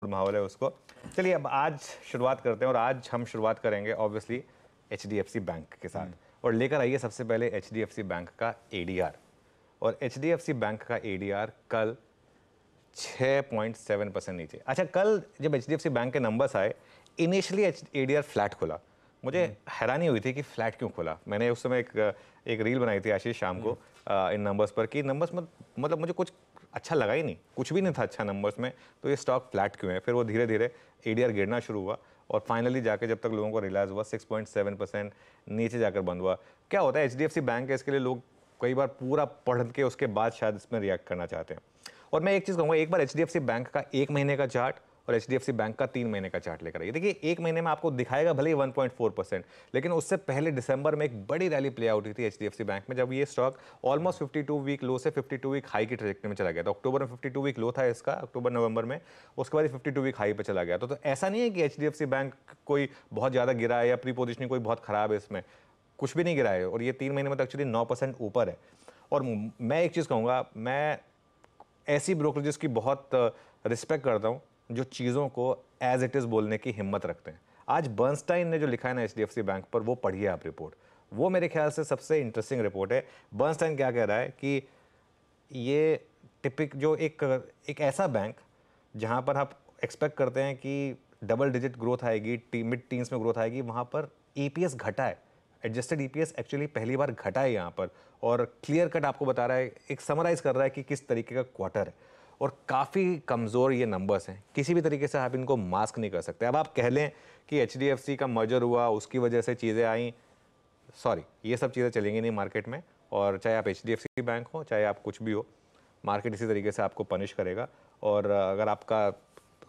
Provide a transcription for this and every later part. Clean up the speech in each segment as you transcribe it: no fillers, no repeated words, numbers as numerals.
माहौल है उसको। चलिए अब आज शुरुआत करते हैं और आज हम शुरुआत करेंगे ऑब्वियसली HDFC बैंक के साथ। और लेकर आइए सबसे पहले HDFC बैंक का ADR। और HDFC बैंक का ADR कल 6.7% नीचे। अच्छा, कल जब HDFC बैंक के नंबर्स आए इनिशियली ADR फ्लैट खुला। मुझे हैरानी हुई थी कि फ्लैट क्यों खुला। मैंने उस समय एक रील बनाई थी आशीष शाम को इन नंबर्स पर कि नंबर्स मतलब मुझे कुछ अच्छा लगा ही नहीं, कुछ भी नहीं था अच्छा नंबर्स में, तो ये स्टॉक फ्लैट क्यों है। फिर वो धीरे धीरे ADR गिरना शुरू हुआ और फाइनली जाके जब तक लोगों को रियलाइज़ हुआ 6.7% नीचे जाकर बंद हुआ। क्या होता है HDFC बैंक है, इसके लिए लोग कई बार पूरा पढ़ के उसके बाद शायद इसमें रिएक्ट करना चाहते हैं। और मैं एक चीज़ कहूँगा, एक बार HDFC बैंक का 1 महीने का चार्ट और HDFC बैंक का 3 महीने का चार्ट लेकर आइए। देखिए 1 महीने में आपको दिखाएगा भले ही 1.4%, लेकिन उससे पहले दिसंबर में एक बड़ी रैली प्ले आउट हुई थी HDFC बैंक में, जब ये स्टॉक ऑलमोस्ट 52 वीक लो से 52 वीक हाई की ट्रैजेक्टरी में चला गया था। अक्टूबर में 52 वीक लो था इसका, अक्टूबर नवंबर में, उसके बाद 52 वीक हाई पे चला गया। तो ऐसा नहीं है कि HDFC बैंक कोई बहुत ज़्यादा गिरा है या प्री पोजिशनिंग कोई बहुत ख़राब है, इसमें कुछ भी नहीं गिरा है। और ये 3 महीने में तो एक्चुअली 9% ऊपर है। और मैं एक चीज़ कहूँगा, मैं ऐसी ब्रोकरेजेस की बहुत रिस्पेक्ट करता हूँ जो चीज़ों को एज इट इज़ बोलने की हिम्मत रखते हैं। आज बर्नस्टाइन ने जो लिखा है ना HDFC बैंक पर, वो पढ़िए आप रिपोर्ट, वो मेरे ख्याल से सबसे इंटरेस्टिंग रिपोर्ट है। बर्नस्टाइन क्या कह रहा है कि ये टिपिक जो एक ऐसा बैंक जहाँ पर आप एक्सपेक्ट करते हैं कि डबल डिजिट ग्रोथ आएगी, मिड टीन्स में ग्रोथ आएगी, वहाँ पर EPS घटा है। एडजस्टेड EPS एक्चुअली पहली बार घटा है यहाँ पर, और क्लियर कट आपको बता रहा है, एक समराइज कर रहा है कि किस तरीके का क्वार्टर है। और काफ़ी कमज़ोर ये नंबर्स हैं, किसी भी तरीके से आप इनको मास्क नहीं कर सकते। अब आप कह लें कि HDFC का मर्जर हुआ उसकी वजह से चीज़ें आई, सॉरी, ये सब चीज़ें चलेंगी नहीं मार्केट में। और चाहे आप HDFC बैंक हो, चाहे आप कुछ भी हो, मार्केट इसी तरीके से आपको पनिश करेगा। और अगर आपका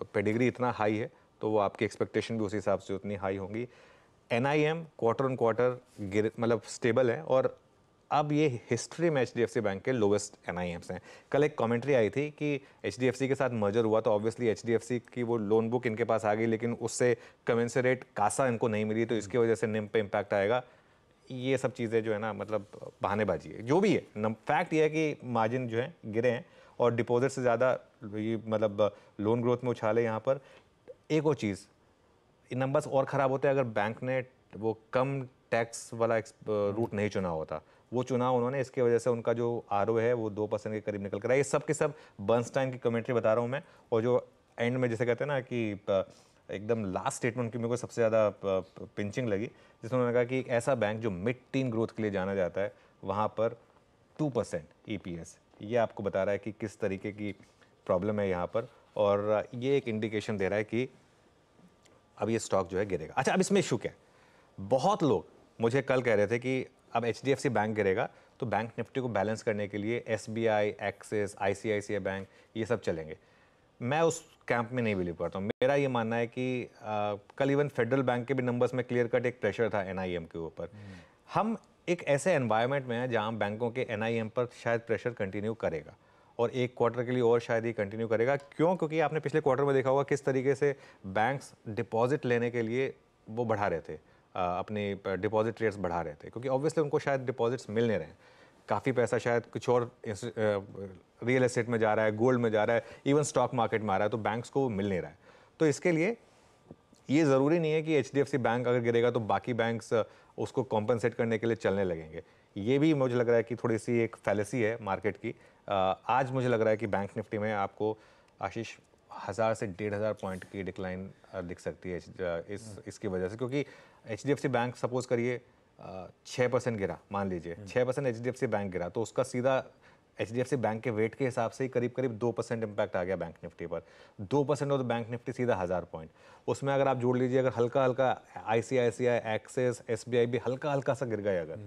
पेडिग्री इतना हाई है तो वो आपकी एक्सपेक्टेशन भी उसी हिसाब से उतनी हाई होंगी। NIM क्वार्टर ऑन क्वार्टर मतलब स्टेबल है, और अब ये हिस्ट्री में HDFC बैंक के लोवेस्ट NIMs हैं। कल एक कमेंट्री आई थी कि HDFC के साथ मर्जर हुआ तो ऑब्वियसली HDFC की वो लोन बुक इनके पास आ गई, लेकिन उससे कमेंसरेट कासा इनको नहीं मिली, तो इसकी वजह से निम पे इम्पैक्ट आएगा। ये सब चीज़ें जो है ना, मतलब बहानेबाजी है। जो भी है, फैक्ट ये है कि मार्जिन जो है गिरे हैं और डिपॉजिट से ज़्यादा ये मतलब लोन ग्रोथ में उछाले यहाँ पर। एक और चीज़, नंबर्स और ख़राब होते हैं अगर बैंक ने वो कम टैक्स वाला रूट नहीं चुना होता। वो चुना उन्होंने, इसकी वजह से उनका जो ROA है वो 2% के करीब निकल कर आया। ये सब के सब बर्नस्टाइन की कमेंट्री बता रहा हूँ मैं। और जो एंड में जैसे कहते हैं ना कि एकदम लास्ट स्टेटमेंट की मेरे को सबसे ज़्यादा पिंचिंग लगी, जिसमें उन्होंने कहा कि एक ऐसा बैंक जो मिड टीन ग्रोथ के लिए जाना जाता है, वहाँ पर 2% EPS, ये आपको बता रहा है कि किस तरीके की प्रॉब्लम है यहाँ पर। और ये एक इंडिकेशन दे रहा है कि अब ये स्टॉक जो है गिरेगा। अच्छा, अब इसमें इशू क्या है, बहुत लोग मुझे कल कह रहे थे कि अब HDFC बैंक गिरेगा तो बैंक निफ्टी को बैलेंस करने के लिए SBI, एक्सिस, ICICI बैंक, ये सब चलेंगे। मैं उस कैंप में नहीं बिलीव करता हूँ। मेरा ये मानना है कि कल इवन फेडरल बैंक के भी नंबर्स में क्लियर कट एक प्रेशर था NIM के ऊपर। हम एक ऐसे एनवायरनमेंट में हैं जहाँ बैंकों के NIM पर शायद प्रेशर कंटिन्यू करेगा, और एक क्वार्टर के लिए और शायद ये कंटिन्यू करेगा। क्यों? क्योंकि आपने पिछले क्वार्टर में देखा होगा किस तरीके से बैंक्स डिपॉजिट लेने के लिए वो बढ़ा रहे थे, अपने डिपॉजिट रेट्स बढ़ा रहे थे, क्योंकि ऑब्वियसली उनको शायद डिपॉजिट्स मिल नहीं रहे हैं। काफ़ी पैसा शायद कुछ और रियल एस्टेट में जा रहा है, गोल्ड में जा रहा है, इवन स्टॉक मार्केट में आ रहा है, तो बैंक्स को मिल नहीं रहा है। तो इसके लिए ये ज़रूरी नहीं है कि HDFC बैंक अगर गिरेगा तो बाकी बैंक्स उसको कॉम्पनसेट करने के लिए चलने लगेंगे। ये भी मुझे लग रहा है कि थोड़ी सी एक फैलेसी है मार्केट की। आज मुझे लग रहा है कि बैंक निफ्टी में आपको आशीष 1000 से 1500 पॉइंट की डिक्लाइन दिख सकती है इसकी वजह से, क्योंकि HDFC बैंक सपोज करिए 6% गिरा, मान लीजिए 6% HDFC बैंक गिरा, तो उसका सीधा HDFC बैंक के वेट के हिसाब से ही करीब करीब 2% इम्पैक्ट आ गया बैंक निफ्टी पर। 2% और बैंक निफ्टी सीधा 1000 पॉइंट। उसमें अगर आप जोड़ लीजिए, अगर हल्का हल्का ICICI, एक्सिस, SBI भी हल्का हल्का सा गिर गया अगर,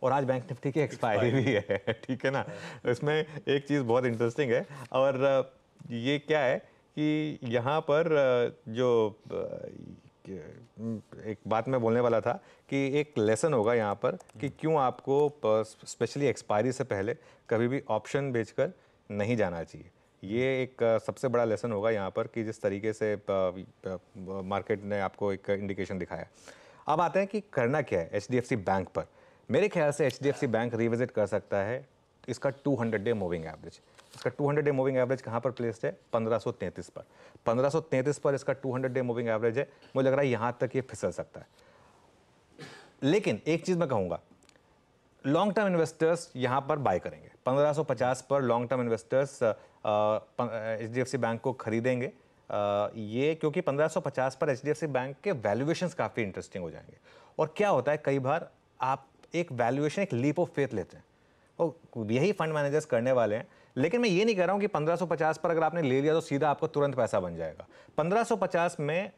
और आज बैंक निफ्टी की एक्सपायरी भी है, ठीक है ना। इसमें एक चीज़ बहुत इंटरेस्टिंग है, और ये क्या है कि यहाँ पर जो एक बात मैं बोलने वाला था कि एक लेसन होगा यहाँ पर कि क्यों आपको स्पेशली एक्सपायरी से पहले कभी भी ऑप्शन बेचकर नहीं जाना चाहिए। ये एक सबसे बड़ा लेसन होगा यहाँ पर कि जिस तरीके से मार्केट ने आपको एक इंडिकेशन दिखाया। अब आते हैं कि करना क्या है HDFC बैंक पर। मेरे ख्याल से HDFC बैंक रिविजिट कर सकता है इसका 200 डे मूविंग एवरेज। इसका 200 डे मूविंग एवरेज कहाँ पर प्लेस्ड है? 1533 पर। 1533 पर इसका 200 डे मूविंग एवरेज है। मुझे लग रहा है यहाँ तक ये फिसल सकता है। लेकिन एक चीज़ मैं कहूँगा, लॉन्ग टर्म इन्वेस्टर्स यहाँ पर बाय करेंगे। 1550 पर long term investors HDFC bank को खरीदेंगे ये, क्योंकि 1550 पर HDFC बैंक के वैल्यूएशंस काफ़ी इंटरेस्टिंग हो जाएंगे। और क्या होता है, कई बार आप एक वैल्यूएशन, एक लीप ऑफ फेथ लेते हैं, और यही फंड मैनेजर्स करने वाले हैं। लेकिन मैं ये नहीं कह रहा हूँ कि 1550 पर अगर आपने ले लिया तो सीधा आपको तुरंत पैसा बन जाएगा। 1550 में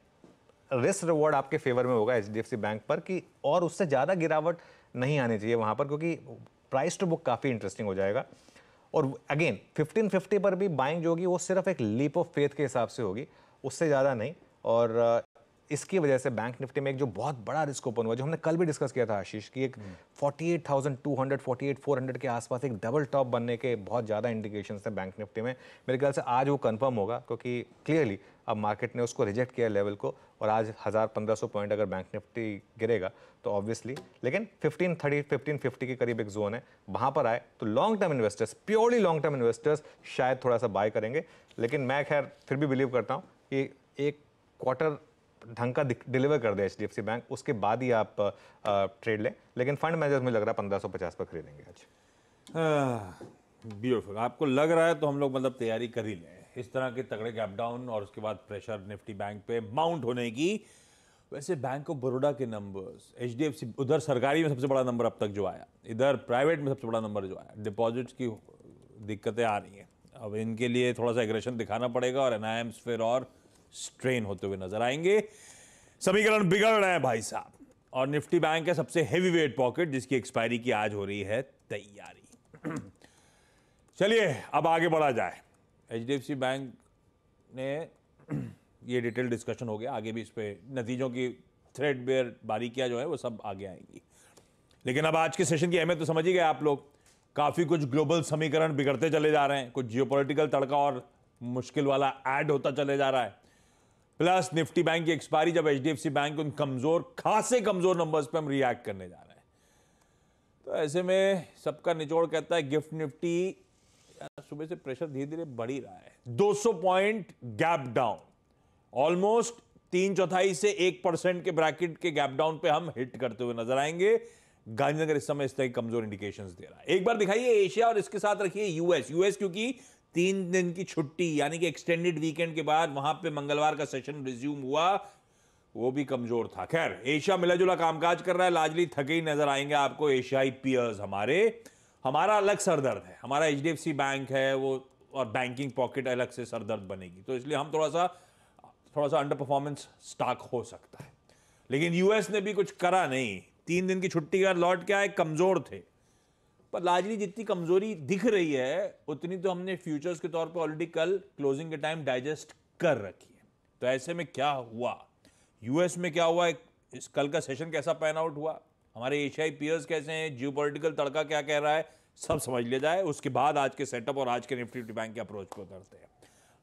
रिस्क रिवॉर्ड आपके फेवर में होगा HDFC बैंक पर कि, और उससे ज़्यादा गिरावट नहीं आनी चाहिए वहाँ पर, क्योंकि प्राइस टू बुक काफ़ी इंटरेस्टिंग हो जाएगा। और अगेन 1550 पर भी बाइंग जो होगी वो सिर्फ एक लीप ऑफ फेथ के हिसाब से होगी, उससे ज़्यादा नहीं। और इसकी वजह से बैंक निफ्टी में एक जो बहुत बड़ा रिस्क ओपन हुआ, जो हमने कल भी डिस्कस किया था आशीष, की एक 48,200 48,400 के आसपास एक डबल टॉप बनने के बहुत ज़्यादा इंडिकेशंस थे बैंक निफ्टी में। मेरे ख्याल से आज वो कंफर्म होगा, क्योंकि क्लियरली अब मार्केट ने उसको रिजेक्ट किया लेवल को, और आज 1000-1500 पॉइंट अगर बैंक निफ्टी गिरेगा तो ऑब्वियसली, लेकिन 1530 1550 के करीब एक जोन है, वहाँ पर आए तो long term investors, purely long term investors शायद थोड़ा सा बाय करेंगे। लेकिन मैं खैर फिर भी बिलीव करता हूँ कि एक क्वार्टर ढंग का डिलीवर कर दे HDFC बैंक, उसके बाद ही आप ट्रेड लें। लेकिन फंड मैनेजर्स में लग रहा है 1550 पर खरीदेंगे आज। ब्यूटीफुल। आपको लग रहा है तो हम लोग मतलब तैयारी कर ही लें इस तरह के तगड़े गैप डाउन और उसके बाद प्रेशर निफ्टी बैंक पे माउंट होने की। वैसे बैंक ऑफ बड़ौदा के नंबर्स, HDFC, उधर सरकारी में सबसे बड़ा नंबर अब तक जो आया, इधर प्राइवेट में सबसे बड़ा नंबर जो आया, डिपॉजिट्स की दिक्कतें आ रही हैं। अब इनके लिए थोड़ा सा एग्रेशन दिखाना पड़ेगा और NIMs फिर और स्ट्रेन होते हुए नजर आएंगे। समीकरण बिगड़ रहे हैं भाई साहब, और निफ्टी बैंक है सबसे हेवी वेट पॉकेट, जिसकी एक्सपायरी की आज हो रही है तैयारी। चलिए अब आगे बढ़ा जाए। HDFC बैंक ने ये डिटेल डिस्कशन हो गया, आगे भी इस पे नतीजों की थ्रेडबेयर बारीकियां जो है वो सब आगे आएंगी। लेकिन अब आज के सेशन की अहमियत तो समझ ही गए आप लोग। काफी कुछ ग्लोबल समीकरण बिगड़ते चले जा रहे हैं, कुछ जियोपॉलिटिकल तड़का और मुश्किल वाला ऐड होता चले जा रहा है, प्लस निफ्टी बैंक की एक्सपायरी, जब HDFC बैंक उन कमजोर, खासे कमजोर नंबर्स पे हम रिएक्ट करने जा रहे हैं। तो ऐसे में सबका निचोड़ कहता है गिफ्ट निफ्टी सुबह से प्रेशर धीरे धीरे बढ़ ही रहा है। 200 पॉइंट गैप डाउन, ऑलमोस्ट 3/4 से 1% के ब्रैकेट के गैप डाउन पे हम हिट करते हुए नजर आएंगे। गांधीनगर इस समय इस तरह की कमजोर इंडिकेशंस दे रहा है। एक बार दिखाइए एशिया और इसके साथ रखिए यूएस, क्योंकि 3 दिन की छुट्टी यानी कि एक्सटेंडेड वीकेंड के बाद वहां पे मंगलवार का सेशन रिज्यूम हुआ, वो भी कमजोर था। खैर एशिया मिला जुला कामकाज कर रहा है, लार्जली थके ही नजर आएंगे आपको एशियाई पियर्स। हमारा अलग सरदर्द है, हमारा HDFC बैंक है वो, और बैंकिंग पॉकेट अलग से सरदर्द बनेगी, तो इसलिए हम थोड़ा सा अंडर परफॉर्मेंस स्टॉक हो सकता है। लेकिन यूएस ने भी कुछ करा नहीं, 3 दिन की छुट्टी का लौट के आए, कमजोर थे। पर लार्जली जितनी कमजोरी दिख रही है उतनी तो हमने फ्यूचर्स के तौर पे ऑलरेडी कल क्लोजिंग के टाइम डाइजेस्ट कर रखी है। तो ऐसे में क्या हुआ, यूएस में क्या हुआ, इस कल का सेशन कैसा पैन आउट हुआ, हमारे एशियाई पियर्स कैसे हैं, जियोपॉलिटिकल तड़का क्या कह रहा है, सब समझ लिया जाए। उसके बाद आज के सेटअप और आज के निफ्टी बैंक के अप्रोच पे उतरते हैं।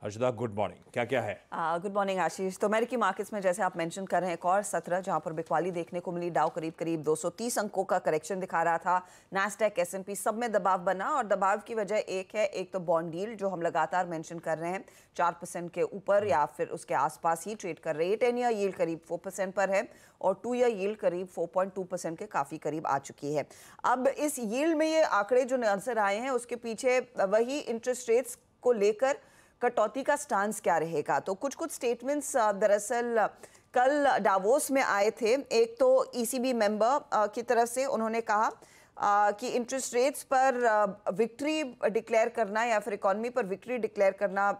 हर्षदा गुड मॉर्निंग, क्या क्या है? गुड मॉर्निंग आशीष। तो अमेरिकी मार्केट्स में जैसे आप मेंशन कर रहे हैं, एक और 17 जहां पर बिकवाली देखने को मिली। डाउ करीब 230 अंकों का करेक्शन दिखा रहा था। नैस्डैक, S&P सब में दबाव बना, और दबाव की वजह एक तो बॉन्ड यील्ड जो हम लगातार मेंशन कर रहे हैं 4% के ऊपर या फिर उसके आसपास ही ट्रेड कर रही है। 10 ईयर यील्ड करीब 4% पर है, और 2 ईयर यील्ड करीब 4.2% के काफी करीब आ चुकी है। अब इस यील्ड में ये आंकड़े जो नजर आए हैं, उसके पीछे वही इंटरेस्ट रेट्स को लेकर कटौती का स्टांस क्या रहेगा। तो कुछ स्टेटमेंट्स दरअसल कल डावोस में आए थे। एक तो ECB मेंबर की तरफ से उन्होंने कहा कि इंटरेस्ट रेट्स पर विक्ट्री डिक्लेयर करना या फिर इकोनॉमी पर विक्ट्री डिक्लेयर करना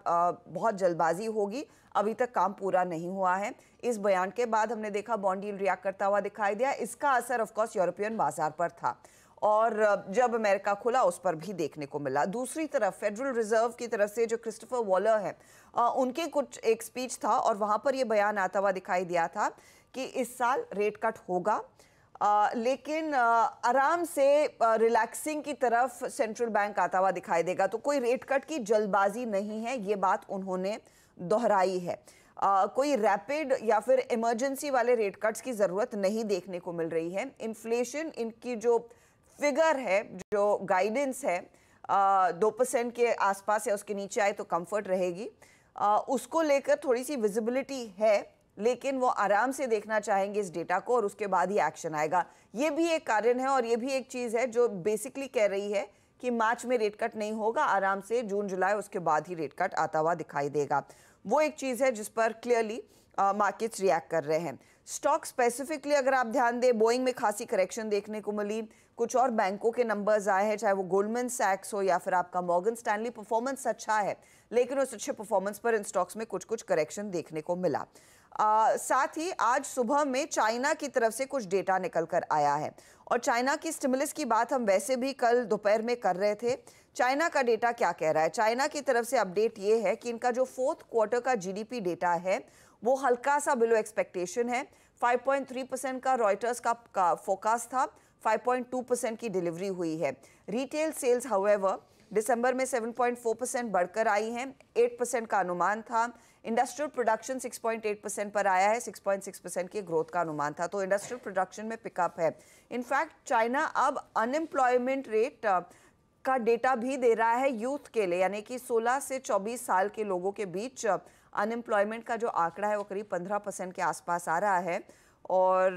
बहुत जल्दबाजी होगी, अभी तक काम पूरा नहीं हुआ है। इस बयान के बाद हमने देखा बॉन्ड यील्ड रिएक्ट करता हुआ दिखाई दिया। इसका असर ऑफ कोर्स यूरोपियन बाजार पर था, और जब अमेरिका खुला उस पर भी देखने को मिला। दूसरी तरफ फेडरल रिजर्व की तरफ से जो क्रिस्टोफर वॉलर है, उनके कुछ एक स्पीच था, और वहां पर यह बयान आता हुआ दिखाई दिया था कि इस साल रेट कट होगा, लेकिन आराम से रिलैक्सिंग की तरफ सेंट्रल बैंक आता हुआ दिखाई देगा। तो कोई रेट कट की जल्दबाजी नहीं है, ये बात उन्होंने दोहराई है। कोई रैपिड या फिर इमरजेंसी वाले रेट कट्स की जरूरत नहीं देखने को मिल रही है। इन्फ्लेशन, इनकी जो फिगर है, जो गाइडेंस है, 2% के आसपास या उसके नीचे आए तो कंफर्ट रहेगी। उसको लेकर थोड़ी सी विजिबिलिटी है, लेकिन वो आराम से देखना चाहेंगे इस डेटा को और उसके बाद ही एक्शन आएगा। ये भी एक कारण है और ये भी एक चीज़ है जो बेसिकली कह रही है कि मार्च में रेट कट नहीं होगा, आराम से जून जुलाई उसके बाद ही रेट कट आता हुआ दिखाई देगा। वो एक चीज़ है जिस पर क्लियरली मार्केट्स रिएक्ट कर रहे हैं। स्टॉक स्पेसिफिकली अगर आप ध्यान दें, बोइंग में खासी करेक्शन देखने को मिली, कुछ और बैंकों के नंबर्स आए हैं, चाहे वो गोल्डमैन सैक्स हो या फिर आपका मॉर्गन स्टैनली। परफॉर्मेंस अच्छा है, लेकिन उस अच्छे परफॉर्मेंस पर इन स्टॉक्स में कुछ कुछ करेक्शन देखने को मिला। साथ ही आज सुबह में चाइना की तरफ से कुछ डेटा निकल कर आया है और चाइना की स्टिमुलस की बात हम वैसे भी कल दोपहर में कर रहे थे। चाइना का डेटा क्या कह रहा है? चाइना की तरफ से अपडेट ये है कि इनका जो 4th क्वार्टर का जीडीपी डेटा है वो हल्का सा बिलो एक्सपेक्टेशन है। 5.3% का रॉयटर्स का फोरकास्ट था, 5.2% की डिलीवरी हुई है। रिटेल सेल्स हाउएवर दिसंबर में 7.4% बढ़कर आई हैं, 8% का अनुमान था। इंडस्ट्रियल प्रोडक्शन 6.8% पर आया है, 6.6% की ग्रोथ का अनुमान था, तो इंडस्ट्रियल प्रोडक्शन में पिकअप है। इनफैक्ट चाइना अब अनएम्प्लॉयमेंट रेट का डेटा भी दे रहा है यूथ के लिए, यानी कि 16 से 24 साल के लोगों के बीच अनएम्प्लॉयमेंट का जो आंकड़ा है वो करीब 15% के आसपास आ रहा है। और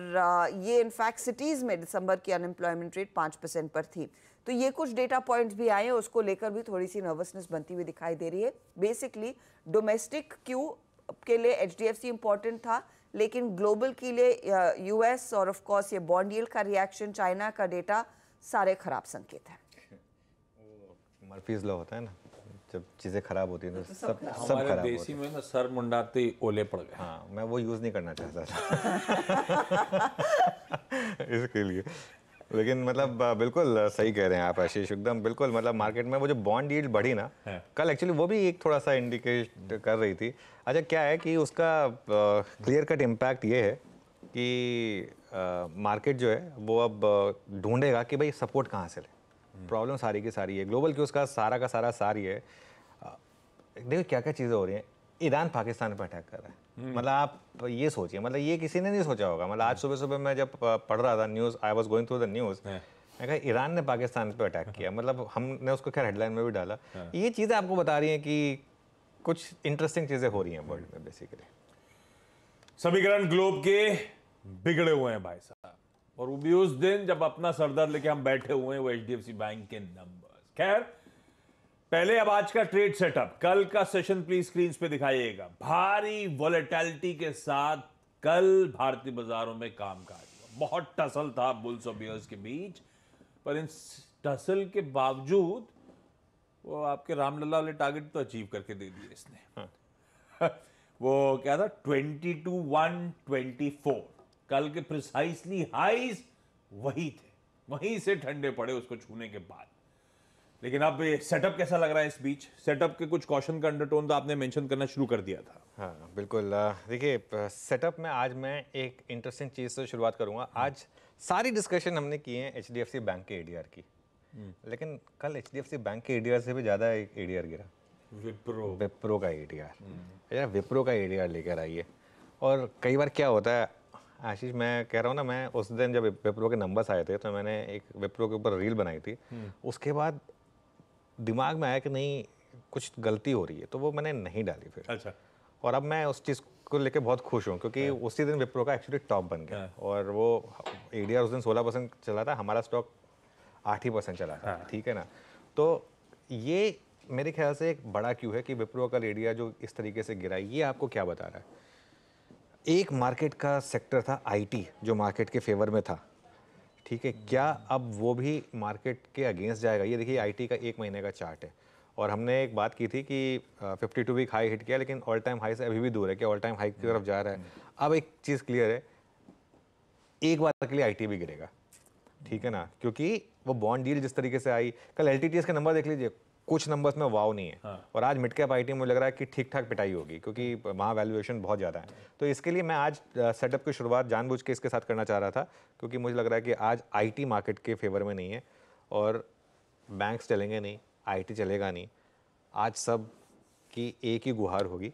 ये इनफैक्ट सिटीज़ में दिसंबर की अनएम्प्लॉयमेंट रेट 5% पर थी। तो ये कुछ डेटा पॉइंट्स भी आए हैं, उसको लेकर भी थोड़ी सी नर्वसनेस बनती हुई दिखाई दे रही है। बेसिकली डोमेस्टिक क्यू के लिए एचडीएफसी इंपॉर्टेंट था, लेकिन ग्लोबल के लिए यूएस और ऑफ कोर्स ये बॉन्ड यील्ड का रिएक्शन, चाइना का डेटा, सारे खराब संकेत हैं। मर्फीज लॉ होता है ना, जब चीज़ें खराब होती हैं तो सब हमारे खराब देसी में ना सर मुंडाते ही ओले पड़ गए। हाँ, मैं वो यूज़ नहीं करना चाहता था इसके लिए। लेकिन मतलब बिल्कुल सही कह रहे हैं आप आशीष, एकदम बिल्कुल। मतलब मार्केट में वो जो बॉन्ड यील्ड बढ़ी ना कल, एक्चुअली वो भी एक थोड़ा सा इंडिकेट कर रही थी। अच्छा, क्या है कि उसका क्लियर कट इम्पैक्ट ये है कि मार्केट जो है वो अब ढूंढेगा कि भाई सपोर्ट कहाँ से ले। प्रॉब्लम सारी की सारी है, ग्लोबल की उसका सारा का सारा सारी है। देखो क्या क्या चीज़ें हो रही हैं। ईरान पाकिस्तान पर अटैक कर रहा है, मतलब आप ये सोचिए, मतलब ये किसी ने नहीं सोचा होगा। मतलब आज सुबह सुबह मैं जब पढ़ रहा था news, I was going through the news, मैं कहा ईरान ने पाकिस्तान पे अटैक किया। मतलब हमने उसको खैर हेडलाइन में भी डाला। ये चीज़ें आपको बता रही हैं कि कुछ इंटरेस्टिंग चीज़ें हो रही हैं वर्ल्ड में बेसिकली। समीकरण ग्लोब के बिगड़े हुए हैं भाई साहब, और वो भी उस दिन जब अपना सरदर्द लेके हम बैठे हुए हैं वो एचडीएफसी बैंक के नंबर्स। खैर, पहले अब आज का ट्रेड सेटअप, कल का सेशन प्लीज स्क्रीन पे दिखाइएगा। भारी वॉलेटिलिटी के साथ कल भारतीय बाजारों में कामकाज हुआ। बहुत टसल था बुल्स और बियर्स के बीच, पर इन टसल के बावजूद वो आपके रामलला वाले टारगेट तो अचीव करके दे दिए इसने। वो क्या था, 22,124 कल के प्रिसाइसली हाईज वही थे, वहीं से ठंडे पड़े उसको छूने के बाद। लेकिन अब ये सेटअप कैसा लग रहा है? इस बीच सेटअप के कुछ कॉशन का अंडरटोन तो आपने मेंशन करना शुरू कर दिया था। हाँ बिल्कुल। देखिए, सेटअप में आज मैं एक इंटरेस्टिंग चीज़ से शुरुआत करूंगा। आज सारी डिस्कशन हमने की है एचडीएफसी बैंक के एडीआर की, लेकिन कल एचडीएफसी बैंक के एडीआर से भी ज़्यादा एक एडीआर गिरा, विप्रो का एडीआर। यार विप्रो का एडीआर लेकर आइए। और कई बार क्या होता है आशीष, मैं कह रहा हूँ ना, मैं उस दिन जब विप्रो के नंबर्स आए थे तो मैंने एक विप्रो के ऊपर रील बनाई थी। उसके बाद दिमाग में आया कि नहीं कुछ गलती हो रही है, तो वो मैंने नहीं डाली फिर। अच्छा। और अब मैं उस चीज़ को लेके बहुत खुश हूँ क्योंकि उसी दिन विप्रो का एक्चुअली टॉप बन गया। और वो एडीआर उस दिन 16% चला था, हमारा स्टॉक 8% चला था। ठीक है ना। तो ये मेरे ख्याल से एक बड़ा क्यू है कि विप्रो का एडीआर जो इस तरीके से गिरा, ये आपको क्या बता रहा है? एक मार्केट का सेक्टर था आईटी जो मार्केट के फेवर में था, ठीक है, क्या अब वो भी मार्केट के अगेंस्ट जाएगा? ये देखिए आईटी का 1 महीने का चार्ट है और हमने एक बात की थी कि 52 वीक हाई हिट किया, लेकिन ऑल टाइम हाई से अभी भी दूर है, कि ऑल टाइम हाई की तरफ जा रहा है। अब एक चीज़ क्लियर है, एक बार के लिए आईटी भी गिरेगा, ठीक है ना, क्योंकि वो बॉन्ड डील जिस तरीके से आई, कल एलटीटीएस के नंबर देख लीजिए, कुछ नंबर्स में वाव नहीं है। और आज मिड कैप आईटी मुझे लग रहा है कि ठीक ठाक पिटाई होगी क्योंकि वहाँ वैल्यूएशन बहुत ज़्यादा है। तो इसके लिए मैं आज सेटअप की शुरुआत जानबूझ के इसके साथ करना चाह रहा था क्योंकि मुझे लग रहा है कि आज आईटी मार्केट के फेवर में नहीं है और बैंक्स चलेंगे नहीं, आईटी चलेगा नहीं। आज सब की एक ही गुहार होगी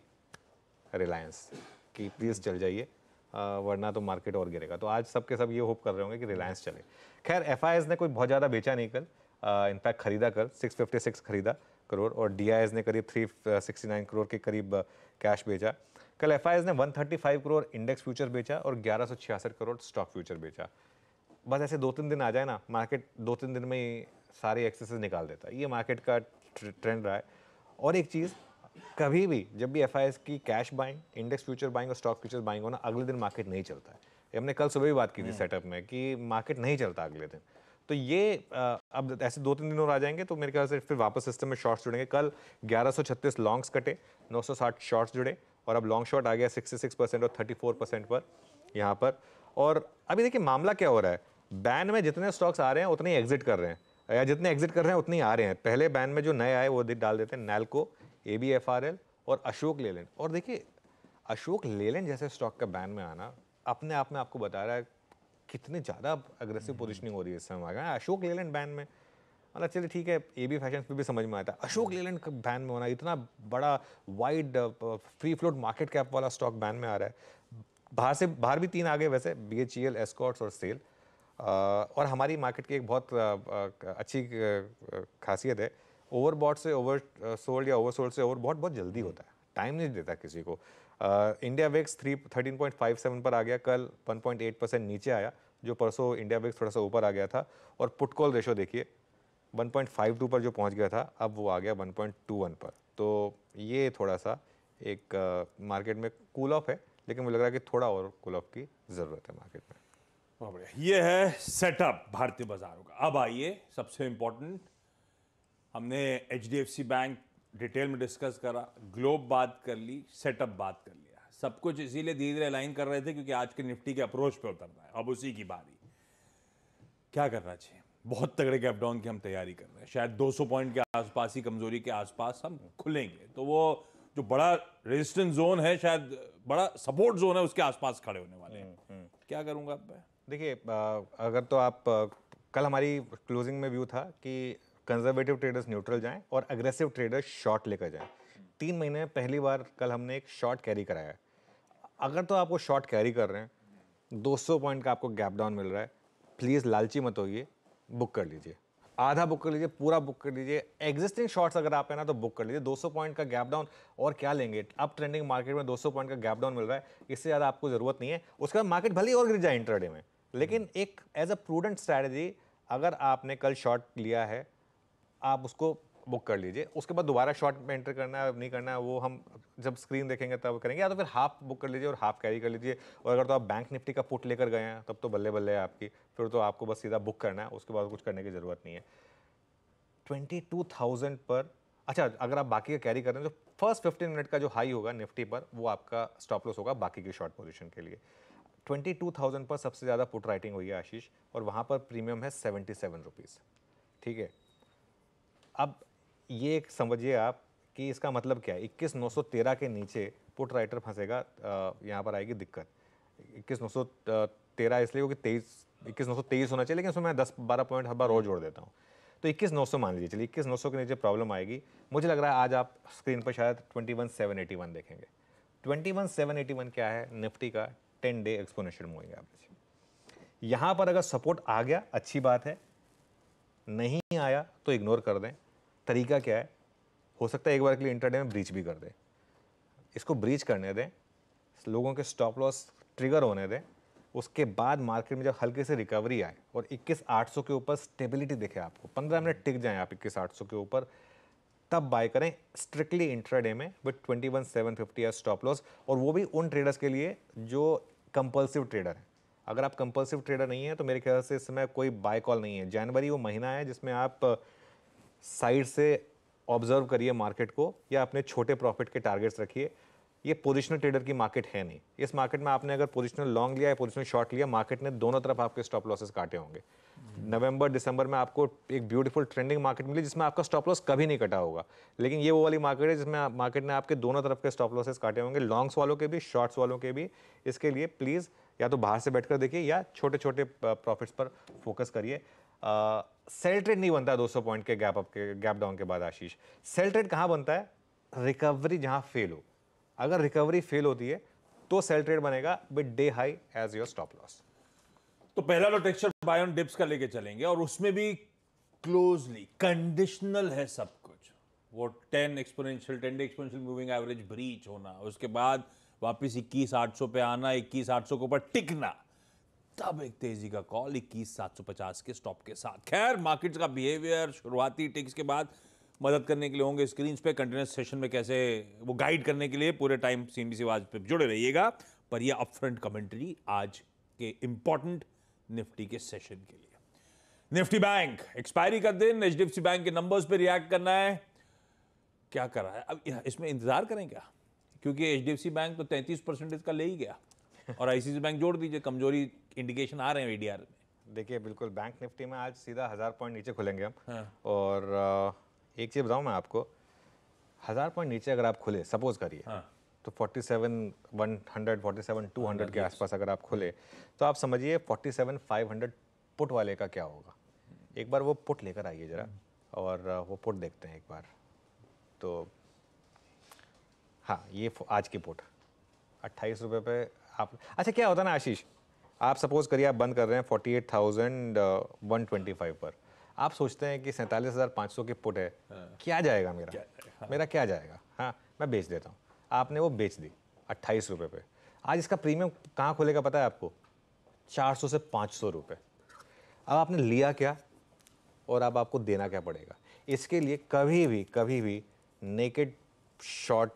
रिलायंस कि प्लीज़ चल जाइए, वरना तो मार्केट और गिरेगा। तो आज सब के सब ये होप कर रहे होंगे कि रिलायंस चले। खैर एफआईआईज ने कोई बहुत ज़्यादा बेचा नहीं कल, इनफैक्ट खरीदा कल 656 खरीदा करोड़, और DIs ने करीब 369 करोड़ के करीब कैश बेचा। कल FIs ने 135 करोड़ इंडेक्स फ्यूचर बेचा और 1166 करोड़ स्टॉक फ्यूचर बेचा। बस ऐसे 2-3 दिन आ जाए ना, मार्केट 2-3 दिन में ही सारे एक्सेसेस निकाल देता है। ये मार्केट का ट्रेंड रहा है। और एक चीज़, कभी भी जब भी FIs की cash buying, index future buying और स्टॉक फ्यूचर बाइंग हो ना, अगले दिन मार्केट नहीं चलता है। ये हमने कल सुबह भी बात की थी सेटअप में कि मार्केट नहीं चलता अगले दिन। तो ये अब ऐसे 2-3 दिन और आ जाएंगे तो मेरे ख्याल से फिर वापस सिस्टम में शॉर्ट्स जुड़ेंगे। कल 1136 लॉन्ग्स कटे, 960 शॉर्ट्स जुड़े, और अब लॉन्ग शॉर्ट आ गया 66% और 34% पर यहाँ पर। और अभी देखिए मामला क्या हो रहा है, बैन में जितने स्टॉक्स आ रहे हैं उतने ही एग्जिट कर रहे हैं, या जितने एग्जिट कर रहे हैं उतने ही आ रहे हैं। पहले बैन में जो नए आए वो डाल देते हैं, नैल्को, ABFRL और अशोक लेलैंड। और देखिए अशोक लेलैंड जैसे स्टॉक का बैन में आना अपने आप में आपको बता रहा है कितनी ज़्यादा अग्रेसिव पोजीशनिंग हो रही है इस समय। अशोक लेलैंड बैन में, मतलब चलिए ठीक है, AB फैशन पे भी समझ में आता है, अशोक लेलैंड का बैन में होना, इतना बड़ा wide free float market cap वाला स्टॉक बैन में आ रहा है। बाहर भी 3 आ गए वैसे, BHEL, एस्कॉर्ट्स और सेल। और हमारी मार्केट की एक बहुत अच्छी खासियत है, ओवरबॉट से ओवर सोल्ड या ओवरसोल्ड से ओवर बहुत जल्दी होता है, टाइम नहीं देता किसी को। इंडिया विक्स 13.57 पर आ गया, कल 1.8% नीचे आया, जो परसों इंडिया विक्स थोड़ा सा ऊपर आ गया था। और पुट कॉल रेशो देखिए 1.52 पर जो पहुंच गया था, अब वो आ गया 1.21 पर। तो ये थोड़ा सा एक मार्केट में कूल ऑफ है, लेकिन मुझे लग रहा है कि थोड़ा और कूल ऑफ की ज़रूरत है मार्केट में। बहुत बढ़िया, ये है सेटअप भारतीय बाजारों का। अब आइए सबसे इंपॉर्टेंट, हमने HDFC बैंक डिटेल में डिस्कस करा, ग्लोब बात कर ली, सेटअप बात कर लिया। सब कुछ इसीलिए धीरे धीरे अलाइन कर रहे थे क्योंकि आज के निफ्टी के अप्रोच पे उतरना है। अब उसी की बारी, क्या करना चाहिए? बहुत तगड़े गैप डाउन की हम तैयारी कर रहे हैं, शायद 200 पॉइंट के आसपास ही, कमजोरी के आसपास हम खुलेंगे, तो वो जो बड़ा रेजिस्टेंस जोन है, शायद बड़ा सपोर्ट जोन है, उसके आसपास खड़े होने वाले हैं। क्या करूंगा अब मैं? देखिए अगर तो आप कल हमारी क्लोजिंग में व्यू था कि कंजर्वेटिव ट्रेडर्स न्यूट्रल जाएं और अग्रेसिव ट्रेडर्स शॉर्ट लेकर जाएं। 3 महीने में पहली बार कल हमने एक शॉर्ट कैरी कराया है। अगर तो आप वो शॉर्ट कैरी कर रहे हैं, 200 पॉइंट का आपको गैप डाउन मिल रहा है, प्लीज़ लालची मत होइए, बुक कर लीजिए। आधा बुक कर लीजिए, पूरा बुक कर लीजिए। एग्जिस्टिंग शॉर्ट्स अगर आप है ना तो बुक कर लीजिए। 200 पॉइंट का गैप डाउन और क्या लेंगे, अब ट्रेंडिंग मार्केट में 200 पॉइंट का गैप डाउन मिल रहा है, इससे ज़्यादा आपको ज़रूरत नहीं है। उसके बाद मार्केट भले ही और गिर जाए इंट्राडे में, लेकिन एक एज अ प्रूडेंट स्ट्रैटेजी अगर आपने कल शॉर्ट लिया है, आप उसको बुक कर लीजिए। उसके बाद दोबारा शॉर्ट में एंटर करना है नहीं करना है वो हम जब स्क्रीन देखेंगे तब करेंगे, या तो फिर हाफ बुक कर लीजिए और हाफ कैरी कर लीजिए। और अगर तो आप बैंक निफ्टी का पुट लेकर गए हैं तब तो बल्ले बल्ले है आपकी, फिर तो आपको बस सीधा बुक करना है, उसके बाद कुछ करने की ज़रूरत नहीं है। 22,000 पर, अच्छा अगर आप बाकी का कैरी कर रहे हैं तो फर्स्ट 15 मिनट का जो हाई होगा निफ्टी पर, वो आपका स्टॉप लॉस होगा बाकी की शॉर्ट पोजीशन के लिए। 22,000 पर सबसे ज़्यादा पुट राइटिंग हुई है आशीष, और वहाँ पर प्रीमियम है 77 रुपीज़। ठीक है, अब ये एक समझिए आप कि इसका मतलब क्या है। 21,913 के नीचे पुट राइटर फंसेगा, यहाँ पर आएगी दिक्कत। 21,913 इसलिए क्योंकि 21,923 होना चाहिए, लेकिन उसमें मैं 10-12 पॉइंट हर बार और जोड़ देता हूँ, तो 21,900 मान लीजिए। चलिए 21,900 के नीचे प्रॉब्लम आएगी। मुझे लग रहा है आज आप स्क्रीन पर शायद 21,781 देखेंगे। 21,781 क्या है? निफ्टी का 10 डे एक्सपोनेंशियल मूविंग एवरेज। यहाँ पर अगर सपोर्ट आ गया अच्छी बात है, नहीं आया तो इग्नोर कर दें। तरीका क्या है, हो सकता है एक बार के लिए इंट्राडे में ब्रीच भी कर दें। इसको ब्रीच करने दें, लोगों के स्टॉप लॉस ट्रिगर होने दें, उसके बाद मार्केट में जब हल्के से रिकवरी आए और 21,800 के ऊपर स्टेबिलिटी दिखे आपको, 15 मिनट टिक जाएं आप 21,800 के ऊपर, तब बाय करें स्ट्रिक्टली इंट्राडे में विद 21,750 या स्टॉप लॉस। और वो भी उन ट्रेडर्स के लिए जो कंपल्सिव ट्रेडर हैं। अगर आप कंपल्सिव ट्रेडर नहीं है तो मेरे ख्याल से इस समय कोई बाय कॉल नहीं है। जनवरी वो महीना है जिसमें आप साइड से ऑब्जर्व करिए मार्केट को, या अपने छोटे प्रॉफिट के टारगेट्स रखिए। ये पोजिशनल ट्रेडर की मार्केट है नहीं। इस मार्केट में आपने अगर पोजिशनल लॉन्ग लिया है, पोजिशनल शॉर्ट लिया, मार्केट ने दोनों तरफ आपके स्टॉप लॉसेस काटे होंगे। नवंबर दिसंबर में आपको एक ब्यूटीफुल ट्रेंडिंग मार्केट मिली जिसमें आपका स्टॉप लॉस कभी नहीं कटा होगा, लेकिन ये वो वाली मार्केट है जिसमें मार्केट ने आपके दोनों तरफ के स्टॉप लॉसेस काटे होंगे, लॉन्ग्स वालों के भी, शॉर्ट्स वालों के भी। इसके लिए प्लीज़ या तो बाहर से बैठकर देखिए या छोटे छोटे प्रॉफिट्स पर फोकस करिए। सेल ट्रेड नहीं बनता 200 पॉइंट के गैप डाउन के बाद आशीष। सेल ट्रेड कहाँ बनता है? रिकवरी जहाँ फेल हो। अगर रिकवरी फेल होती है तो सेल ट्रेड बनेगा with day high as your stop loss. तो पहला low texture buy on dips का लेके चलेंगे, और उसमें भी क्लोजली, कंडीशनल है सब कुछ। वो 10 day exponential moving average breach होना, उसके बाद वापस 21,800 पे आना, 21,800 के ऊपर टिकना, तब एक तेजी का कॉल 21,750 के स्टॉप के साथ। खैर, मार्केट्स का बिहेवियर शुरुआती टिक्स के बाद मदद करने के लिए होंगे स्क्रीन पे, कंटिन्यूस सेशन में कैसे वो गाइड करने के लिए पूरे टाइम CNBC आवाज पे जुड़े रहिएगा। पर ये अपफ्रंट कमेंट्री आज के इंपॉर्टेंट निफ्टी के सेशन के लिए। निफ्टी बैंक एक्सपायरी का दिन, HDFC बैंक के नंबर्स पे रिएक्ट करना है। क्या कर रहा है अब, इसमें इंतजार करें क्या? क्योंकि HDFC बैंक तो 33% का ले ही गया और ICICI बैंक जोड़ दीजिए, कमजोरी इंडिकेशन आ रहे हैं ADR में। देखिए बिल्कुल, बैंक निफ्टी में आज सीधा 1000 पॉइंट नीचे खुलेंगे हम। हाँ। और एक चीज़ बताऊँ मैं आपको, 1000 पॉइंट नीचे अगर आप खुले, सपोज करिए, हाँ, तो 47,100 47,200 के आसपास अगर आप खुले, तो आप समझिए 47,500 पुट वाले का क्या होगा। एक बार वो पुट लेकर आइए जरा, और वो पुट देखते हैं एक बार। तो हाँ, ये आज की पुट 28 रुपये पे आप, अच्छा क्या होता है ना आशीष, आप सपोज करिए आप बंद कर रहे हैं 48,125 पर, आप सोचते हैं कि 47,500 की पुट है, क्या जाएगा मेरा क्या जाएगा, हाँ मैं बेच देता हूँ। आपने वो बेच दी 28 रुपये पे। आज इसका प्रीमियम कहाँ खुलेगा पता है आपको? 400 से 500 रुपये। अब आपने लिया क्या और अब आपको देना क्या पड़ेगा? इसके लिए कभी भी नेकेड शॉर्ट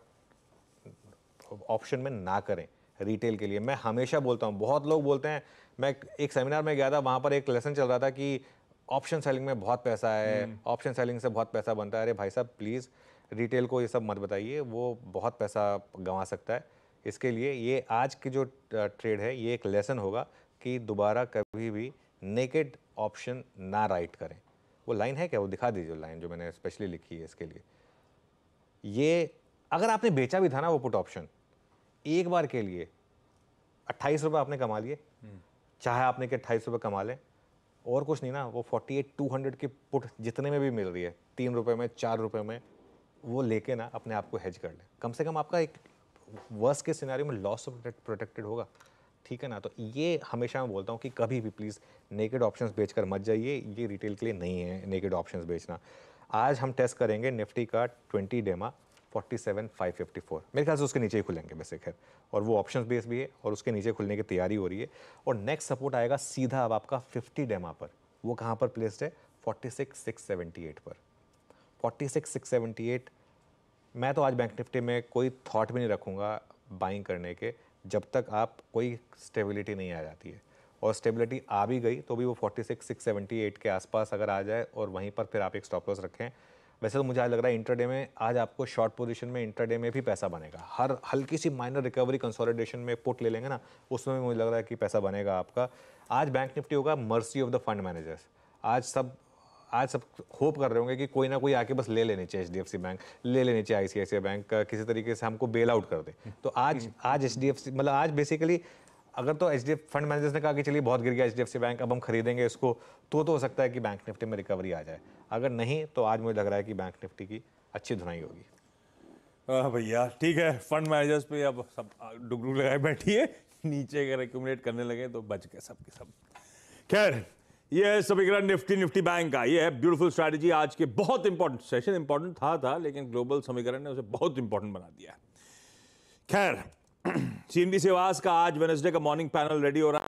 ऑप्शन में ना करें रिटेल के लिए। मैं हमेशा बोलता हूँ, बहुत लोग बोलते हैं, मैं एक सेमिनार में गया था, वहाँ पर एक लेसन चल रहा था कि ऑप्शन सेलिंग में बहुत पैसा है, ऑप्शन सेलिंग से बहुत पैसा बनता है। अरे भाई साहब प्लीज़ रिटेल को ये सब मत बताइए, वो बहुत पैसा गंवा सकता है। इसके लिए ये आज की जो ट्रेड है ये एक लेसन होगा कि दोबारा कभी भी नेकेड ऑप्शन ना राइट करें। वो लाइन है क्या, वो दिखा दीजिए लाइन जो मैंने स्पेशली लिखी है इसके लिए। ये अगर आपने बेचा भी था ना वो पुट ऑप्शन, एक बार के लिए 28 रुपये आपने कमा लिए, चाहे आपने के 28 रुपये कमा लें, और कुछ नहीं ना, वो 48,200 की पुट जितने में भी मिल रही है, 3 रुपये में, 4 रुपये में, वो लेके ना अपने आप को हेज कर लें। कम से कम आपका एक वर्स्ट के सिनेरियो में लॉस प्रोटेक्टेड होगा, ठीक है ना। तो ये हमेशा मैं बोलता हूँ कि कभी भी प्लीज़ नेकेड ऑप्शंस बेचकर मत जाइए, ये रिटेल के लिए नहीं है नेकेड ऑप्शंस बेचना। आज हम टेस्ट करेंगे निफ्टी का 20 डेमा 47,554, मेरे ख्याल से उसके नीचे ही खुलेंगे वैसे, खैर, और वो ऑप्शंस बेस भी है और उसके नीचे खुलने की तैयारी हो रही है। और नेक्स्ट सपोर्ट आएगा सीधा अब आपका 50 डेमा पर। वो कहाँ पर प्लेस्ड है? 46,678 पर। 46,678। मैं तो आज बैंक निफ्टी में कोई थॉट भी नहीं रखूँगा बाइंग करने के जब तक आप कोई स्टेबिलिटी नहीं आ जाती है, और स्टेबिलिटी आ भी गई तो भी वो 46,678 के आसपास अगर आ जाए और वहीं पर फिर आप एक स्टॉप लॉस रखें। वैसे तो मुझे आज लग रहा है इंट्राडे में आज आपको शॉर्ट पोजीशन में इंट्राडे में भी पैसा बनेगा। हर हल्की सी माइनर रिकवरी कंसोलिडेशन में पुट ले लेंगे ना, उसमें भी मुझे लग रहा है कि पैसा बनेगा आपका। आज बैंक निफ्टी होगा mercy of the fund managers. आज सब होप कर रहे होंगे कि कोई ना कोई आके बस ले लेने चाहिए HDFC बैंक, ले लेने चाहिए ICICI बैंक, किसी तरीके से हमको बेल आउट कर दे। तो आज HDFC मतलब आज बेसिकली अगर तो HDFC फंड मैनेजर्स ने कहा कि चलिए बहुत गिर गया HDFC बैंक, अब हम खरीदेंगे इसको, तो हो सकता है कि बैंक निफ्टी में रिकवरी आ जाए। अगर नहीं तो आज मुझे लग रहा है कि बैंक निफ्टी की अच्छी धुनाई होगी। भैया ठीक है, फंड मैनेजर्स पे अब सब डुगडुग लगाए बैठिए, नीचे अगर एक्यूमुलेट करने लगे तो बच गए सब के सब। खैर, ये है समीकरण निफ्टी बैंक का, ये है ब्यूटीफुल स्ट्रैटेजी। आज के बहुत इंपॉर्टेंट सेशन, इंपॉर्टेंट था लेकिन ग्लोबल समीकरण ने उसे बहुत इंपॉर्टेंट बना दिया। खैर, CNBC आवाज का आज वेडनेसडे का मॉर्निंग पैनल रेडी हो रहा है।